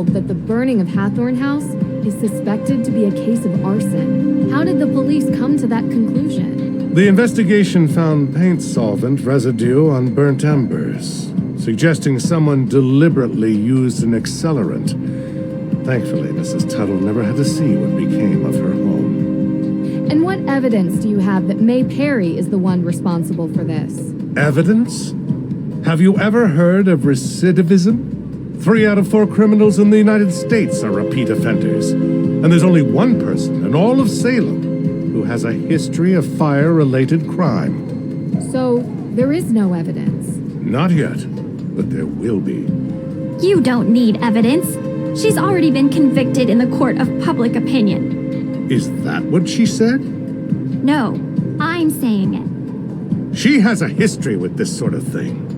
[SPEAKER 1] That the burning of Hathorn House is suspected to be a case of arson. How did the police come to that conclusion?
[SPEAKER 9] The investigation found paint solvent residue on burnt embers, suggesting someone deliberately used an accelerant. Thankfully, Mrs. Tuttle never had to see what became of her home.
[SPEAKER 1] And what evidence do you have that May Perry is the one responsible for this?
[SPEAKER 9] Evidence? Have you ever heard of recidivism? 3 out of 4 criminals in the United States are repeat offenders. And there's only one person in all of Salem who has a history of fire-related crime.
[SPEAKER 1] So, there is no evidence?
[SPEAKER 9] Not yet, but there will be.
[SPEAKER 7] You don't need evidence. She's already been convicted in the court of public opinion.
[SPEAKER 9] Is that what she said?
[SPEAKER 7] No, I'm saying it.
[SPEAKER 9] She has a history with this sort of thing.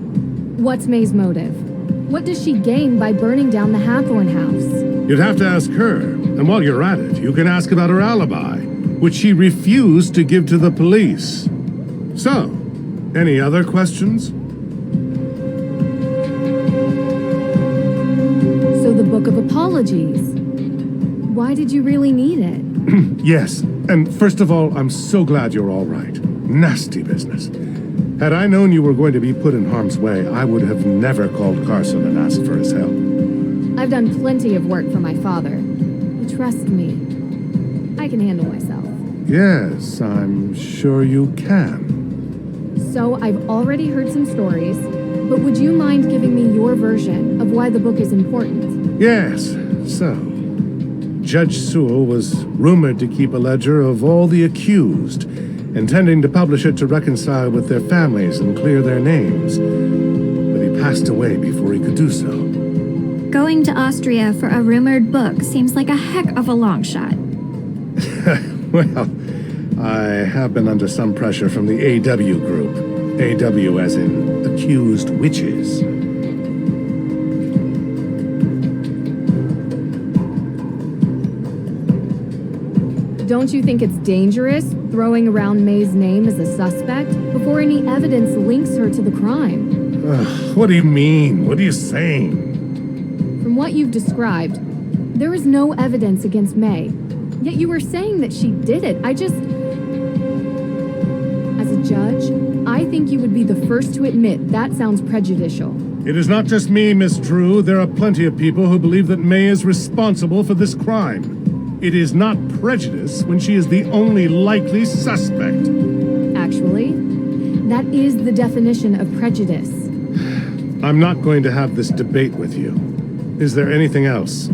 [SPEAKER 1] What's May's motive? What does she gain by burning down the Hathorn house?
[SPEAKER 9] You'd have to ask her. And while you're at it, you can ask about her alibi, which she refused to give to the police. So, any other questions?
[SPEAKER 1] So the Book of Apologies. Why did you really need it?
[SPEAKER 9] Yes, and first of all, I'm so glad you're all right. Nasty business. Had I known you were going to be put in harm's way, I would have never called Carson and asked for his help.
[SPEAKER 1] I've done plenty of work for my father. Trust me. I can handle myself.
[SPEAKER 9] Yes, I'm sure you can.
[SPEAKER 1] So I've already heard some stories, but would you mind giving me your version of why the book is important?
[SPEAKER 9] Yes, so Judge Sewell was rumored to keep a ledger of all the accused, intending to publish it to reconcile with their families and clear their names. But he passed away before he could do so.
[SPEAKER 7] Going to Austria for a rumored book seems like a heck of a long shot.
[SPEAKER 9] Well, I have been under some pressure from the AW group. AW as in accused witches.
[SPEAKER 1] Don't you think it's dangerous throwing around May's name as a suspect before any evidence links her to the crime?
[SPEAKER 9] What do you mean? What are you saying?
[SPEAKER 1] From what you've described, there is no evidence against May. Yet you were saying that she did it. As a Judge, I think you would be the first to admit that sounds prejudicial.
[SPEAKER 9] It is not just me, Miss Drew. There are plenty of people who believe that May is responsible for this crime. It is not prejudice when she is the only likely suspect.
[SPEAKER 1] Actually, that is the definition of prejudice.
[SPEAKER 9] I'm not going to have this debate with you. Is there anything else?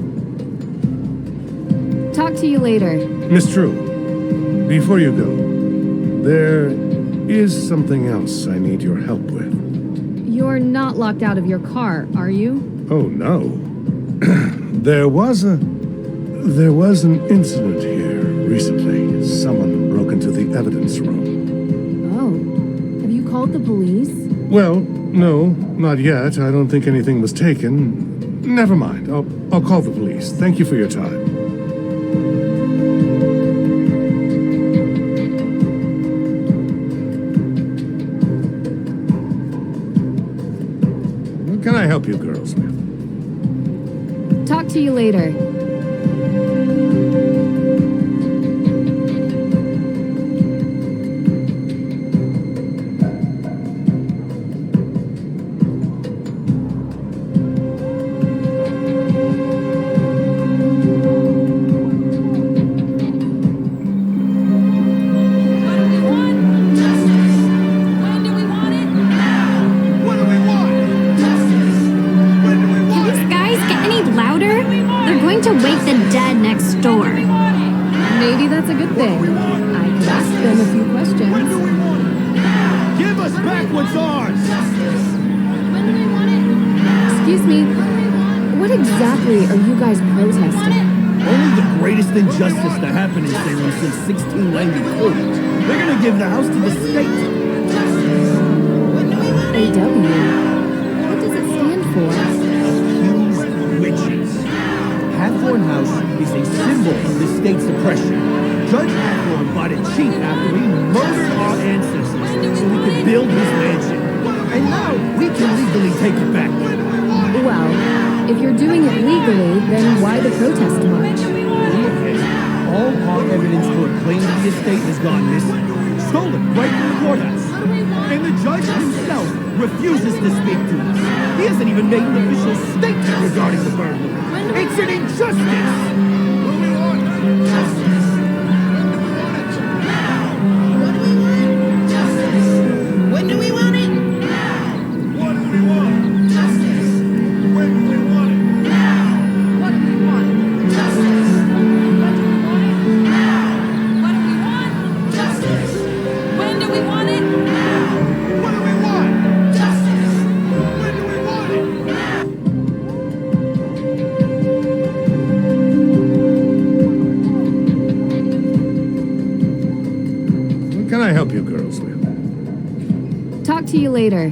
[SPEAKER 1] Talk to you later.
[SPEAKER 9] Miss Drew, before you go, there is something else I need your help with.
[SPEAKER 1] You're not locked out of your car, are you?
[SPEAKER 9] Oh, no. There was an incident here recently. Someone broke into the evidence room.
[SPEAKER 1] Oh. Have you called the police?
[SPEAKER 9] Well, no, not yet. I don't think anything was taken. Never mind. I'll call the police. Thank you for your time. What can I help you girls with?
[SPEAKER 1] Talk to you later. Maybe that's a good thing. I could ask them a few questions.
[SPEAKER 11] Give us back what's ours!
[SPEAKER 1] Excuse me, what exactly are you guys protesting?
[SPEAKER 11] Only the greatest injustice to happen in Salem since 1692. They're gonna give the house to the state.
[SPEAKER 1] AW? What does it stand for?
[SPEAKER 11] Accused witches. Hathorn House is a symbol of the state's oppression. Judge Hathorn bought it cheap after he murdered our ancestors so we could build his mansion. And now we can legally take it back.
[SPEAKER 1] Well, if you're doing it legally, then why the protest march?
[SPEAKER 11] Okay. All our evidence for a claim to the estate has gone missing. Stolen right from the courthouse. And the judge himself refuses to speak to us. He hasn't even made an official statement regarding the burglary. It's an injustice! What do we want? Justice! What do we want? Justice! When do we want it? What do we want? Justice! When do we want it? What do we want? Justice! When do we want it? What do we want? Justice! When do we want it? What do we want? Justice! When do we want it?
[SPEAKER 9] What can I help you girls with?
[SPEAKER 1] Talk to you later.